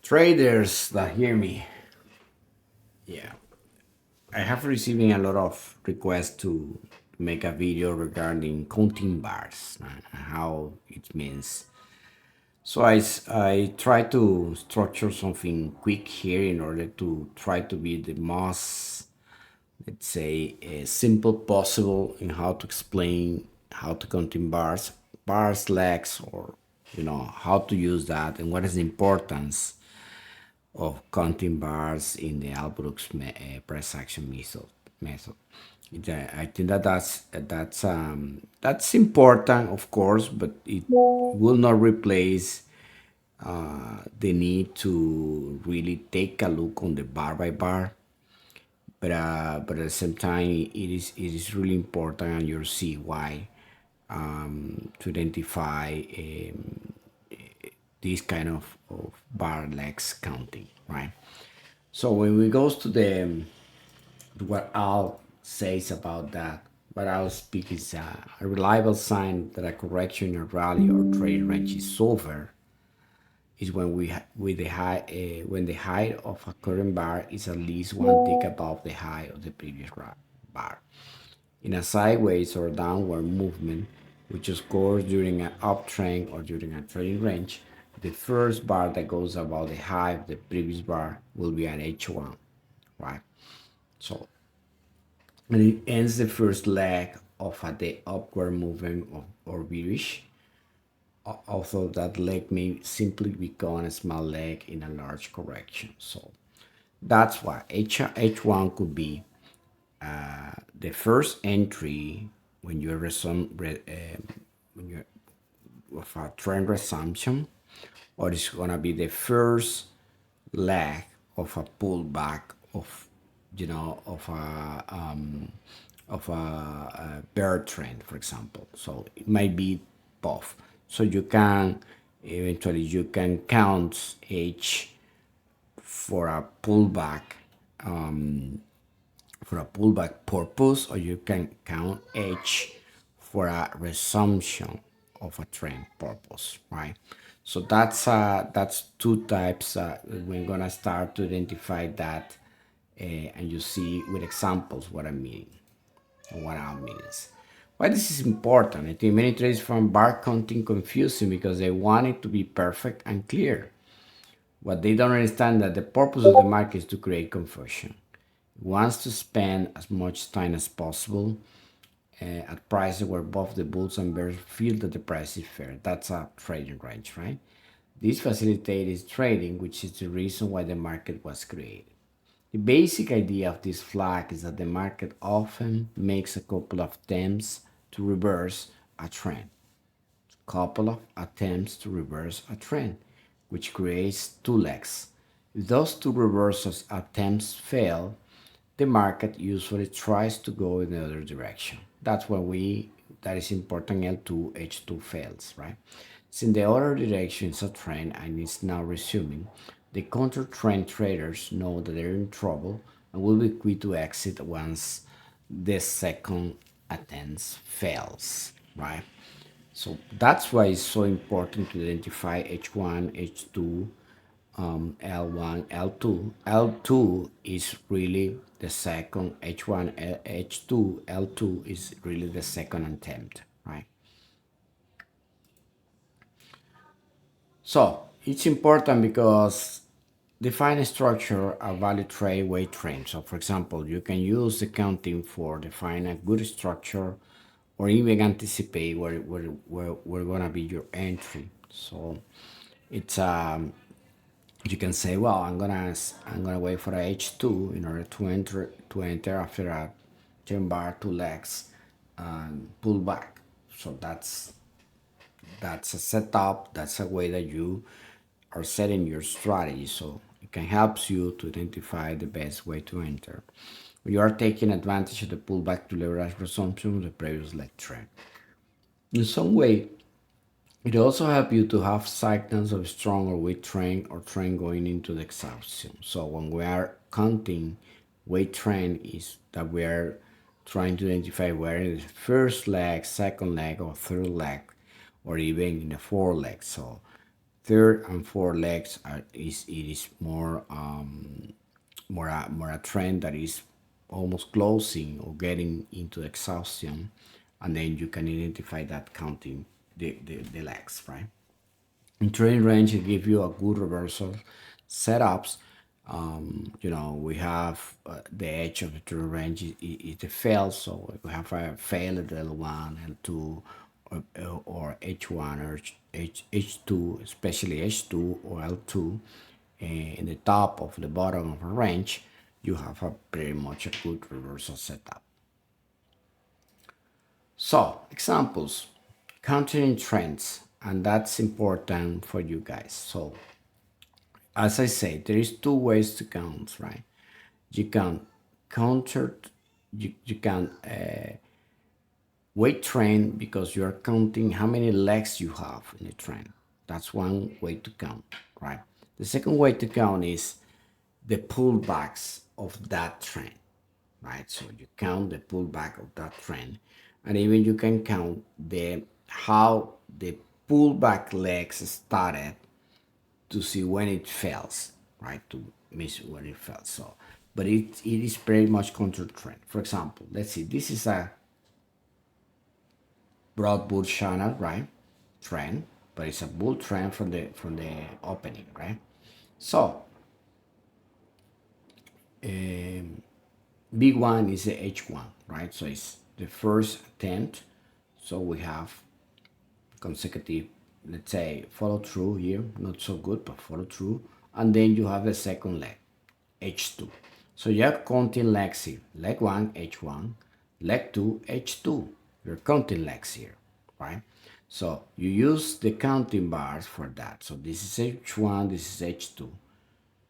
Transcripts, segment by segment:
Traders that hear me, yeah, I have receiving a lot of requests to make a video regarding counting bars and how it means. So I try to structure something quick here in order to try to be the most, let's say, simple possible in how to explain how to counting bars, legs, or how to use that and what is the importance of counting bars in the Albrook's price action method. I think that's important, of course, but it will not replace the need to really take a look on the bar by bar. But at the same time, it is really important, and you'll see why, to identify this kind of bar legs counting, right? So when we goes to what Al says about that, what I'll speak is a reliable sign that a correction in a rally or trade range is over is when with the high when the height of a current bar is at least one tick above the high of the previous bar. In a sideways or downward movement, which occurs during an uptrend or during a trading range, the first bar that goes above the high of the previous bar will be an H1, right? So, and it ends the first leg of the upward movement or bearish, although that leg may simply become a small leg in a large correction. So that's why H1 could be the first entry when you're when you're with a trend resumption, or it's gonna be the first leg of a pullback of a bear trend, for example. So it might be both. So you can count H for a pullback purpose, or you can count H for a resumption of a trend purpose, right? So that's two types. We're gonna start to identify that, and you see with examples what I mean, and what I mean is. Why this is important? I think many traders find bar counting confusing because they want it to be perfect and clear. What they don't understand that the purpose of the market is to create confusion. It wants to spend as much time as possible at prices where both the bulls and bears feel that the price is fair. That's a trading range, right? This facilitates trading, which is the reason why the market was created. The basic idea of this flag is that the market often makes a couple of attempts to reverse a trend. Couple of attempts to reverse a trend, which creates two legs. If those two reversals attempts fail, the market usually tries to go in the other direction. That's when that is important, L2, H2 fails, right? Since the other direction is a trend and it's now resuming, the counter trend traders know that they're in trouble and will be quick to exit once the second attempt fails, right? So that's why it's so important to identify H1, H2, L1, L2. L2 is really the second, H1, H2, L2 is really the second attempt, right? So it's important because define a structure a value trade weight trend. So for example, you can use the counting for define a good structure or even anticipate where gonna be your entry. So it's you can say, well, I'm gonna wait for a H2 in order to enter after a 10 bar 2 legs and pull back. So that's a setup. That's a way that you are setting your strategy. So it can help you to identify the best way to enter. You are taking advantage of the pullback to leverage resumption of the previous leg trend. In some way, it also helps you to have signals of strong or weak trend or trend going into the exhaustion. So when we are counting weight trend is that we are trying to identify where in the first leg, second leg, or third leg, or even in the fourth leg. So third and fourth legs it is more a trend that is almost closing or getting into exhaustion, and then you can identify that counting the legs, right? In training range, it gives you a good reversal setups. We have the edge of the training range is the fail, so we have a fail at L1, L2, or H1 or H2, especially H2 or L2. In the top of the bottom of a range, you have a pretty much a good reversal setup. So, examples, countering trends, and that's important for you guys. So, as I say, there is two ways to count, right? You can counter, you can weight train because you are counting how many legs you have in the train. That's one way to count, right? The second way to count is the pullbacks of that trend, right? So you count the pullback of that trend, and even you can count the how the pullback legs started to see when it fails, right? To miss when it fails. So, but it is pretty much counter trend. For example, let's see, this is a broad bull channel, right? Trend, but it's a bull trend from the opening, right? So big one is the H1, right? So it's the first attempt. So we have consecutive, let's say, follow through here, not so good, but follow through. And then you have the second leg, H2. So you're counting legs here. Leg 1, H1, leg 2, H2. You're counting legs here, right? So you use the counting bars for that. So this is H1, this is H2.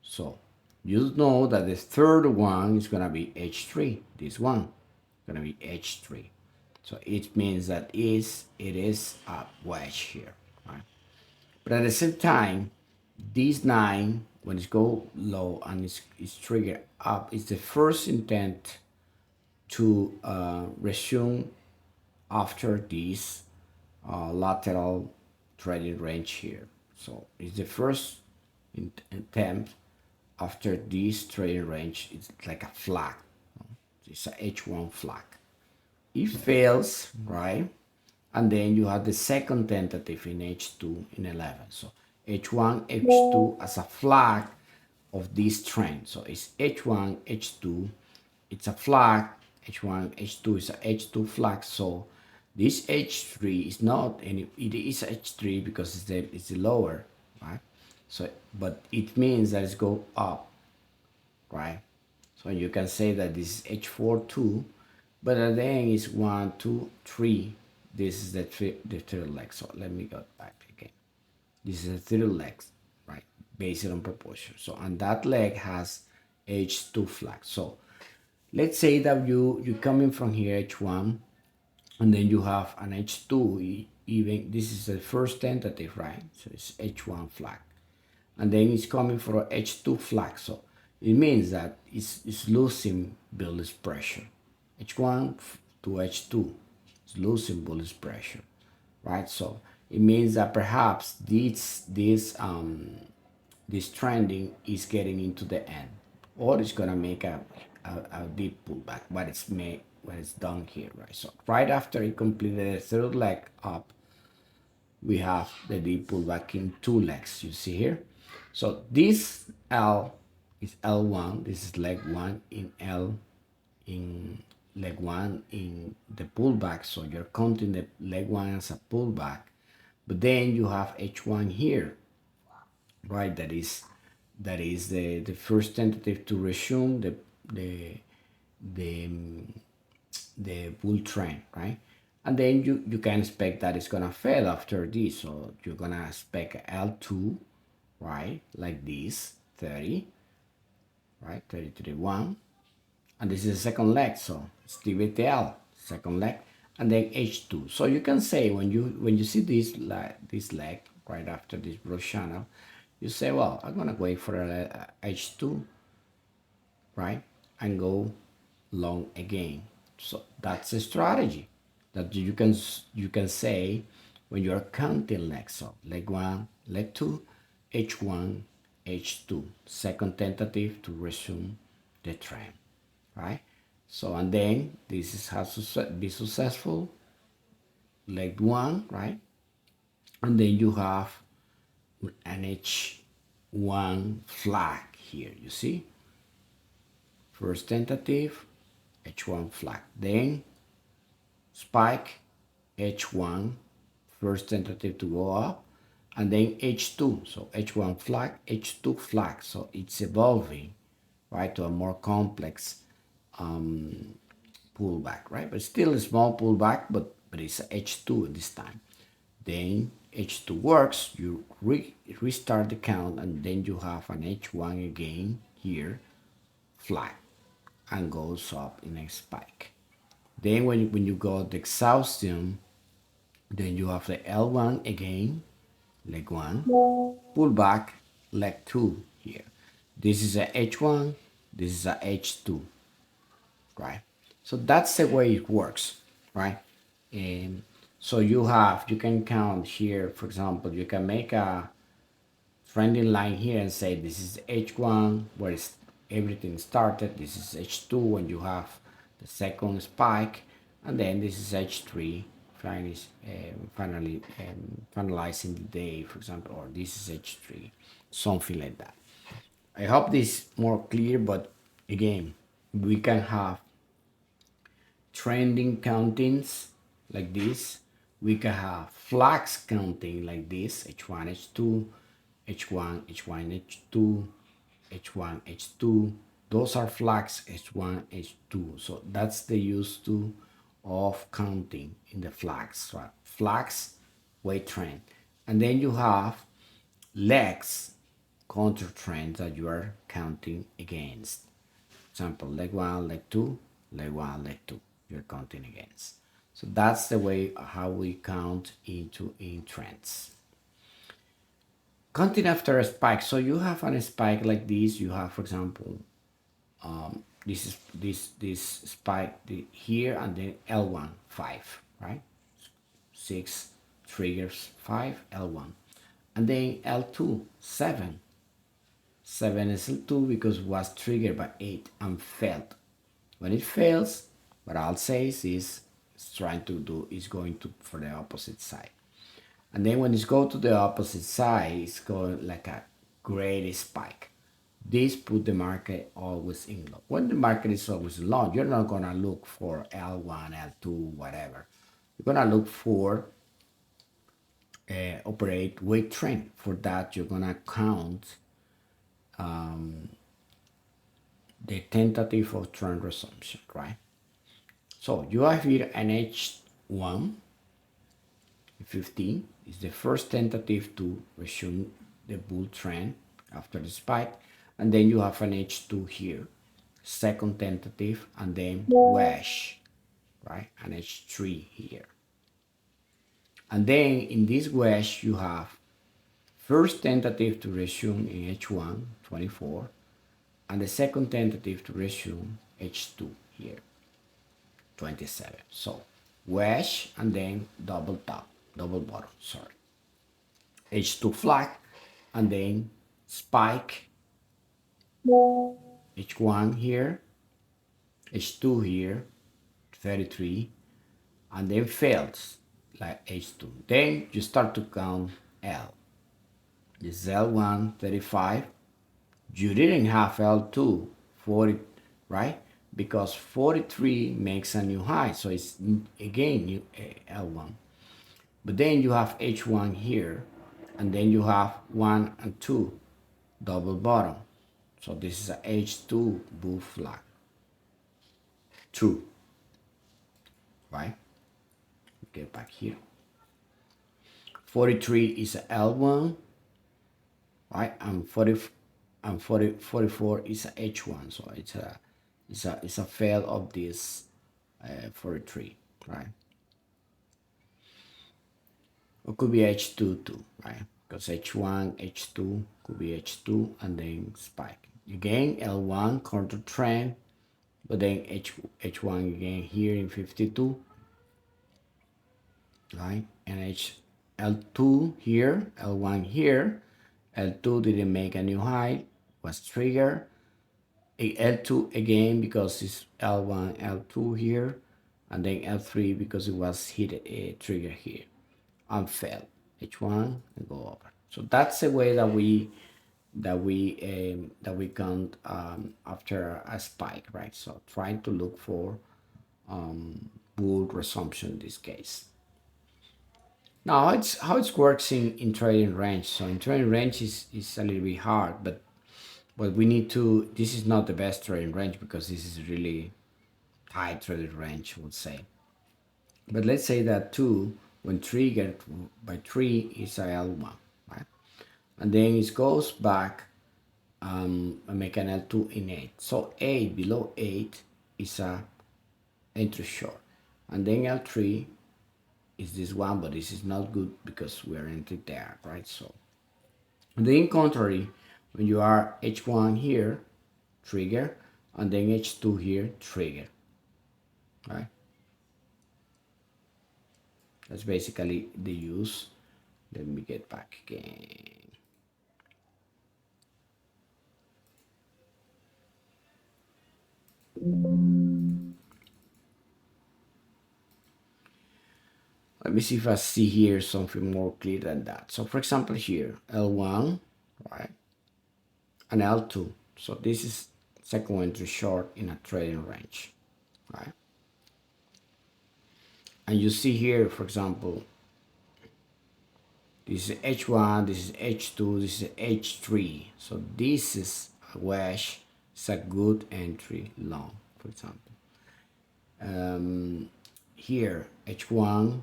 So you know that the third one is going to be H3. This one is going to be H3. So it means that it is a wedge here, right? But at the same time, this 9, when it go low and it's triggered up, is the first intent to resume after this lateral trading range here. So it's the first attempt after this trading range. It's like a flag. It's a H1 flag. It fails, right? And then you have the second tentative in H2 in 11. So H1, H2 as a flag of this trend. So it's H1, H2. It's a flag. H1, H2 is a H2 flag. So this H3 is not any, it is H3 because it's the lower, right? So, but it means that it's go up, right? So you can say that this is H4 too, but then it's 1, 2, 3. This is the third leg. So let me go back again. This is the third leg, right? Based on proportion. So and that leg has H2 flag. So let's say that you coming from here H1, and then you have an H2. Even this is the first tentative, right? So it's H1 flag, and then it's coming for a H2 flag. So it means that it's losing bullish pressure. H1 to H2 is losing bullish pressure, right? So it means that perhaps this trending is getting into the end, or it's gonna make a deep pullback. But it's made when it's done here, right? So right after it completed the third leg up, we have the deep pullback in two legs, you see here. So this L is L1, this is leg 1 in L, in leg 1 in the pullback. So you're counting the leg 1 as a pullback, but then you have H1 here, right? That is the first tentative to resume the the bull trend, right? And then you can expect that it's gonna fail after this. So you're gonna expect L2, right? Like this, 30, right? 30 to the 1. And this is the second leg, so it's TVTL, second leg, and then H2. So you can say when you see this leg right after this brush channel, you say, well, I'm gonna wait for a H2, right? And go long again. So that's a strategy that you can say when you're counting legs. So leg one, leg two, H1, H2. Second tentative to resume the trend, right? So, and then this is how to be successful. Leg one, right? And then you have an H1 flag here, you see? First tentative, H1 flag. Then spike, H1, first tentative to go up, and then H2. So H1 flag, H2 flag. So it's evolving, right, to a more complex pullback, right? But still a small pullback, but it's H2 this time. Then H2 works, you restart the count, and then you have an H1 again here, flat, and goes up in a spike. Then when you go the exhaustion, then you have the L1 again, leg one, pull back, leg two here. This is a H1, this is a H2, right? So that's the way it works, right? And so you can count here, for example, you can make a trending line here and say this is H1 where everything started, this is H2 when you have the second spike, and then this is H3 finally finalizing the day, for example, or this is H3, something like that. I hope this is more clear, but again, we can have trending countings like this. We can have flags counting like this, H1, H2, H1, H1, H2, H1, H2. Those are flags, H1, H2. So that's the use to of counting in the flags, right? Flags, weight trend. And then you have legs, counter trends that you are counting against. Example, leg one, leg two, leg one, leg two. You're counting against. So that's the way how we count in trends. Counting after a spike. So you have a spike like this. You have, for example, this spike here, and then L1 5, right? 6 triggers 5 L1, and then L2 7. 7 is L2 because it was triggered by 8 and failed. When it fails, what I'll say is trying to do is going to for the opposite side. And then when it's go to the opposite side, it's going like a great spike. This put the market always in low. When the market is always long, you're not gonna look for L1, L2, whatever. You're gonna look for operate weight trend. For that, you're gonna count the tentative of trend resumption, right? So you have here an H1, 15 is the first tentative to resume the bull trend after the spike, and then you have an H2 here, second tentative, and then wedge, right? An H3 here. And then in this wedge, you have first tentative to resume in H1, 24, and the second tentative to resume H2 here, 27. So wedge and then double top, double bottom, sorry. H2 flag, and then spike, H1 here, H2 here, 33, and then fails like H2. Then you start to count L. This is L1, 35. You didn't have L2, 40, right? Because 43 makes a new high, so it's again new L1. But then you have H1 here, and then you have 1 and 2, double bottom. So this is a H2 bull flag. True, right? Get back here. 43 is a L1, right? And 44 is a H1. So it's a fail of this 43, right? It could be H2 too, right? Because H1, H2 could be H2 and then spike. Again, L1 counter trend, but then H1 again here in 52, right? And L2 here, L1 here, L2 didn't make a new high, was triggered, L2 again because it's L1, L2 here, and then L3 because it was hit a trigger here and fell. H1 and go over. So that's the way that we count after a spike, right? So trying to look for bull resumption in this case. Now it's how it works in trading range. So in trading range is a little bit hard, but we need to. This is not the best trading range because this is really tight trading range, I would say. But let's say that 2, when triggered by 3, is a L1, right? And then it goes back and make an L2 in 8. So 8 below 8 is a entry short. And then L3 is this one, but this is not good because we are entering there, right? So on contrary, when you are H1 here, trigger, and then H2 here, trigger, right? That's basically the use. Let me get back again. Let me see if I see here something more clear than that. So for example here, L1, right? And L2. So this is second entry short in a trading range, right? And you see here, for example, this is H1, this is H2, this is H3. So this is a wedge, it's a good entry long, for example. Here, H1,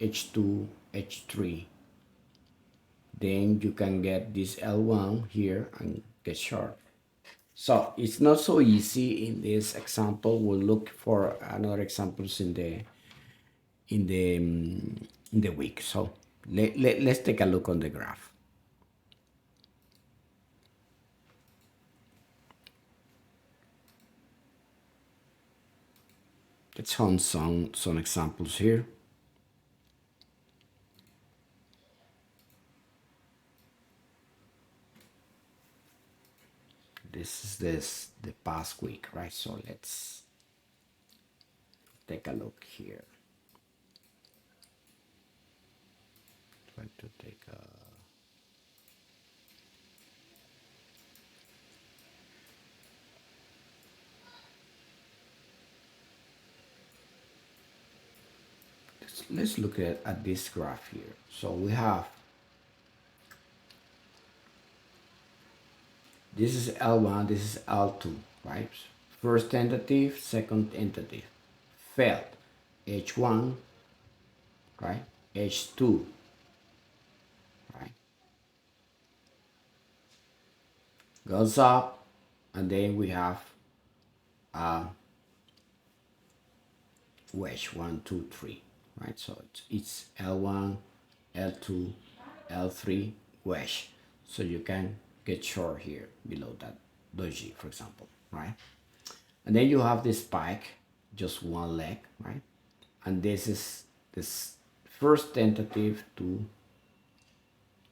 H2, H3. Then you can get this L1 here and get short. So it's not so easy in this example. We'll look for another examples in the week. So let's take a look on the graph. Let's find some examples here. This is the past week, right? So let's take a look here. Try to take a let's look at this graph here. So we have this is L1, this is L2, right? First tentative, second tentative, failed. H1, right? H2, right? Goes up, and then we have wedge 1, 2, 3, right? So it's L1, L2, L3 wedge. So you can get short here below that doji, for example, right? And then you have this spike, just one leg, right? And this is this first tentative to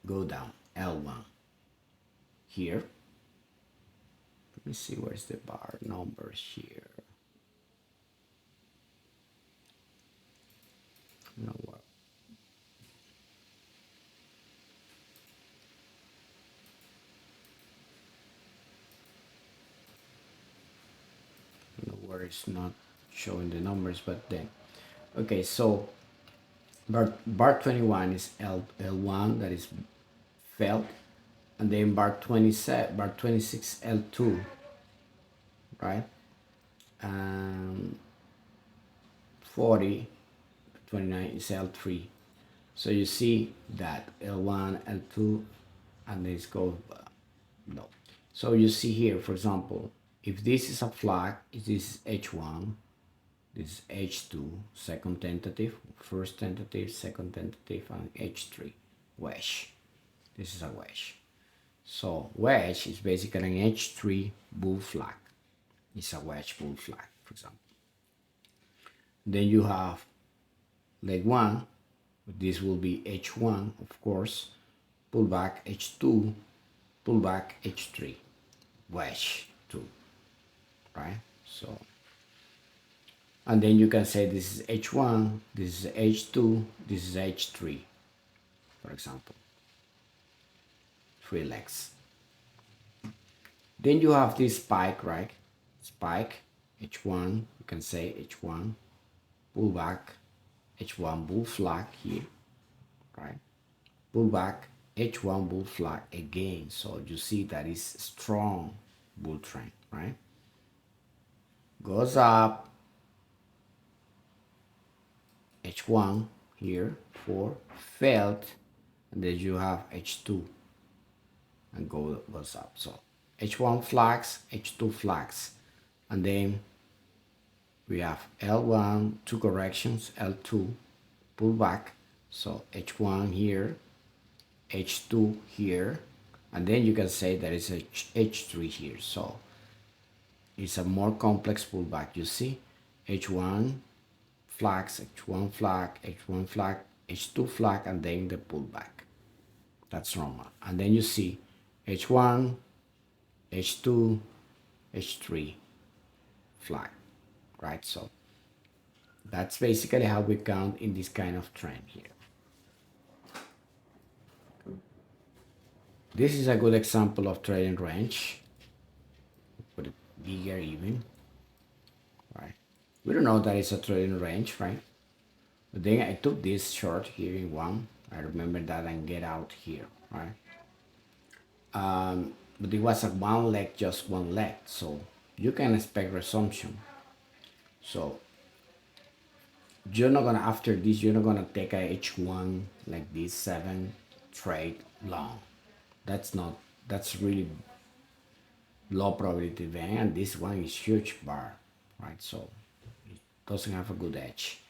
go down, L1 here. Let me see where's the bar numbers here. No, where it's not showing the numbers, but then okay, so bar 21 is L1 that is felt, and then bar 27, bar 26 L2, right? 40, 29 is L3. So you see that L1, L2, and this goes no. So you see here, for example, if this is a flag, this is H1, this is H2, second tentative, first tentative, second tentative, and H3, wedge. This is a wedge. So wedge is basically an H3 bull flag. It's a wedge bull flag, for example. Then you have leg 1, This will be H1, of course, pullback H2, pullback H3, wedge 2, right? So, and then you can say this is H1, this is H2, this is H3, for example, 3 legs. Then you have this spike, right? Spike, H1, you can say H1, pullback, H1 bull flag here, right? Pullback, H1 bull flag again. So you see that is strong bull trend, right? Goes up, H1 here, 4, failed, and then you have H2 and goes up. So H1 flags, H2 flags, and then we have L1, two corrections, L2, pullback. So H1 here, H2 here, and then you can say there is a H3 here. So it's a more complex pullback. You see, H1 flags, H1 flag, H1 flag, H2 flag, and then the pullback. That's normal. And then you see H1, H2, H3 flag, right? So that's basically how we count in this kind of trend here. This is a good example of trading range. Put it bigger even, right? We don't know that it's a trading range, right? But then I took this short here in one. I remember that and get out here, right? But it was a one leg, just one leg. So you can expect resumption. So you're not gonna, after this, you're not gonna take a H1 like this 7 trade long. That's not, that's really low probability event, and this one is huge bar, right? So it doesn't have a good edge.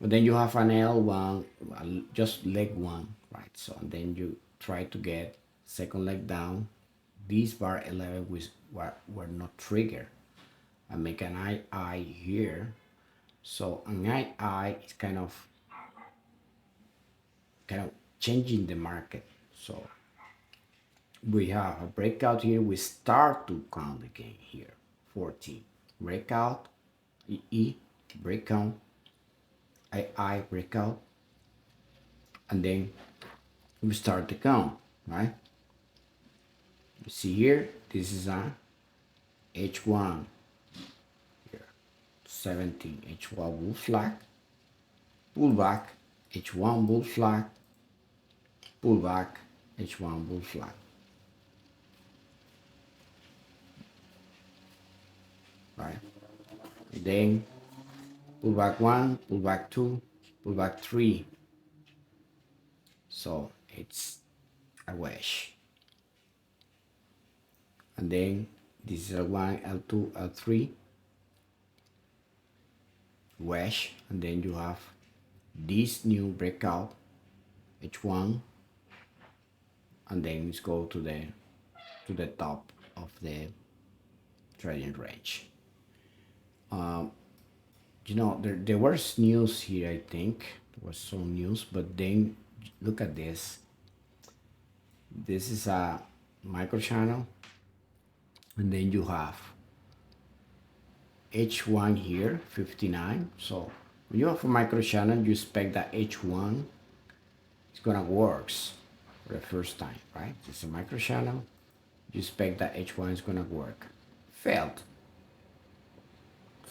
But then you have an L1, just leg one, right? So and then you try to get second leg down. These bar 11 were not triggered. I make an II here. So an II is kind of changing the market. So we have a breakout here. We start to count again here. 14 breakout, EE breakout, II breakout, and then we start the count, right? You see here, this is a H1 here, 17 H1 bull flag, pullback, H1 bull flag, pullback, H1 bull flag, right? And then pullback 1, pullback 2, pullback 3. So it's a wedge. And then this is L1, L2, L3, wedge, and then you have this new breakout, H1, and then let's go to the top of the trading range. You know, there was news here, I think. There was some news, but then look at this. This is a micro channel, and then you have H1 here, 59. So when you have a micro channel, you expect that H1 is gonna works for the first time, right? It's a micro channel. You expect that H1 is gonna work. Failed.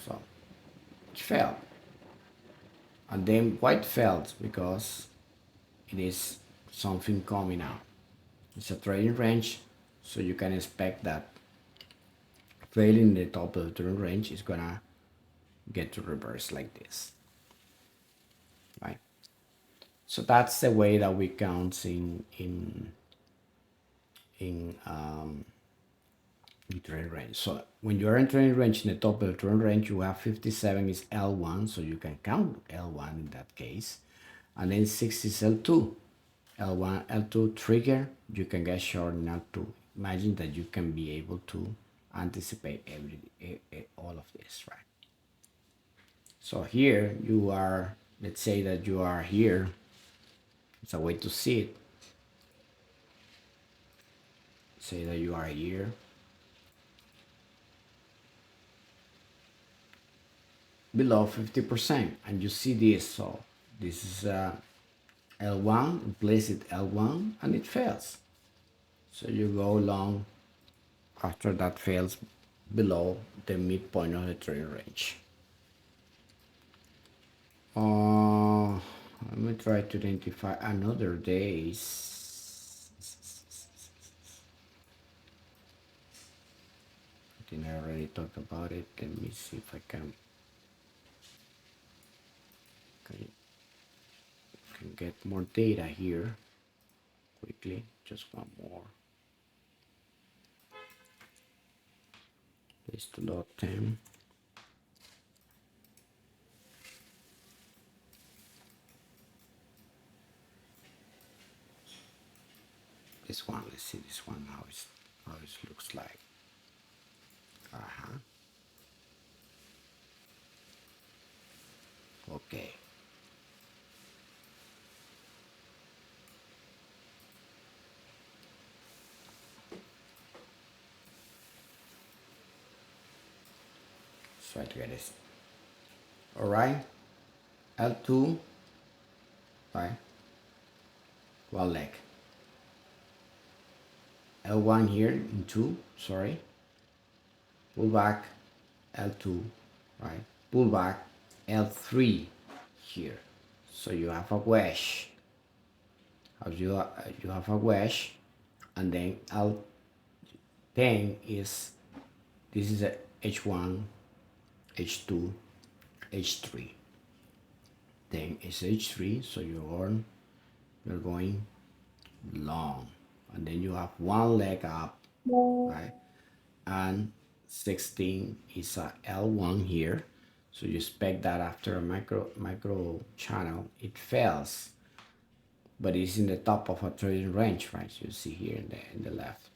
So it failed. And then why it failed? Because it is something coming out. It's a trading range, so you can expect that failing the top of the trading range is gonna get to reverse like this, right? So that's the way that we count in the trend range. So when you're in trend range, in the top of the trend range, you have 57 is L1, so you can count L1 in that case. And then 6 is L2. L1, L2 trigger, you can get short in L2. Imagine that you can be able to anticipate all of this, right? So here you are, let's say that you are here It's a way to see it. Say that you are here. Below 50%, and you see this. So this is L1, place it L1, and it fails. So you go long after that fails below the midpoint of the trading range. Let me try to identify another days. I think I already talked about it. Let me see if I can get more data here quickly. Just one more. Place to load 10. This one, let's see this one how it looks like. Okay. Try to get this. All right. L2, right? One leg. L1 here in 2, sorry. Pull back, L2, right? Pull back, L3 here. So you have a wedge. You have a wedge, and then L10 is, this is a H1, H2, H3. Then it's H3, so you're going long, and then you have one leg up, right? And 16 is a L1 here, so you expect that after a micro channel it fails, but it's in the top of a trading range, right? So you see here in the left.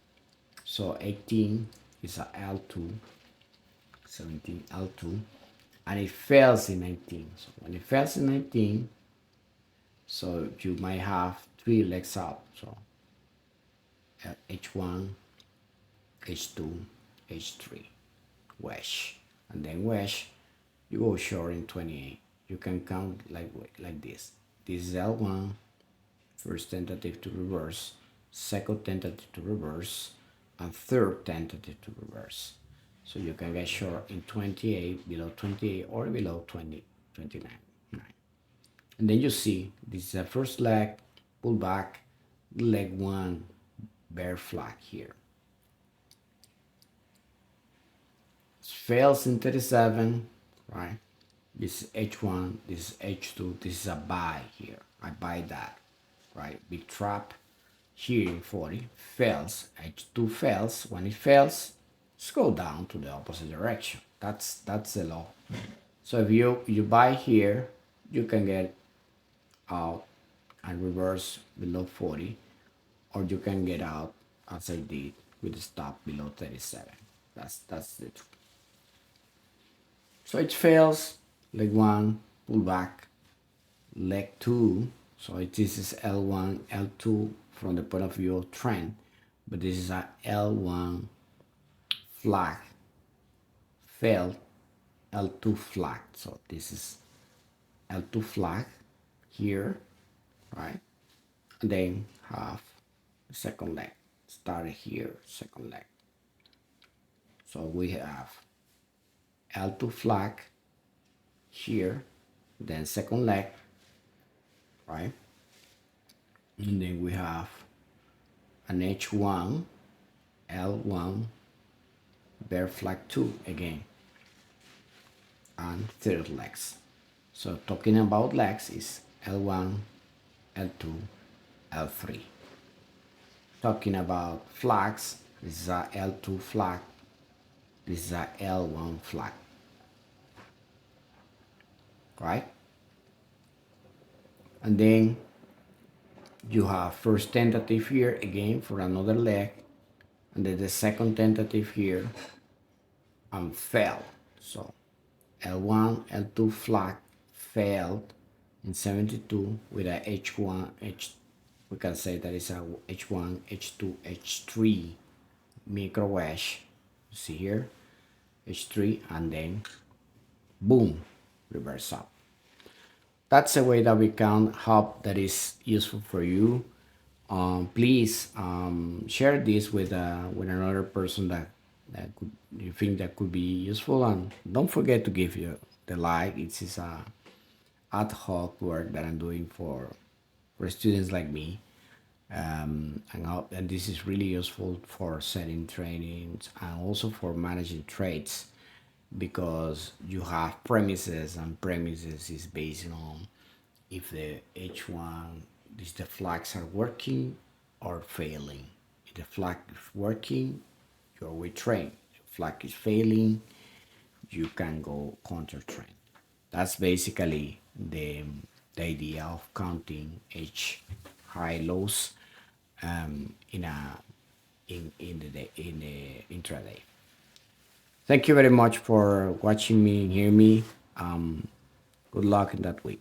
So 18 is a L2, 17 L2, and it fails in 19. So when it fails in 19, so you might have 3 legs up. So H1, H2, H3, wedge, and then wedge, you go short in 28. You can count like this. This is L1, first tentative to reverse, second tentative to reverse, and third tentative to reverse. So you can get short in 28, below 28, or below 20, 29. And then you see this is the first leg, pull back, leg 1, bear flag here. Fails in 37, right? This is H1, this is H2, this is a buy here. I buy that, right? Big trap here in 40, fails, H2 fails. When it fails, let's go down to the opposite direction. That's the law. So if you buy here, you can get out and reverse below 40, or you can get out as I did with the stop below 37. That's the truth. So it fails, leg 1, pull back, leg 2. So this is L1, L2 from the point of view of trend, but this is a L1 flag, failed, L2 flag. So this is L2 flag here, right? And then have the second leg, started here, second leg. So we have L2 flag here, then second leg, right? And then we have an H1, L1, bear flag 2 again, and third legs. So talking about legs is L1, L2, L3. Talking about flags, this is a L2 flag, this is a L1 flag, right? And then you have first tentative here again for another leg, and then the second tentative here and failed. So L1, L2 flag failed in 72 with a H1, we can say that is a H1, H2, H3 micro hash. See here, H3, and then boom, reverse up. That's a way that we can help that is useful for you. Please share this with another person that could, you think that could be useful, and don't forget to give you the like. It is a ad hoc work that I'm doing for students like me, and this is really useful for setting trainings and also for managing trades, because you have premises, and premises is based on if the H1, if the flags are working or failing. If the flag is working, you're with train. If flag is failing, you can go counter train. That's basically the idea of counting H high lows in a in the in the intraday. Thank you very much for watching me and hear me. Good luck in that week.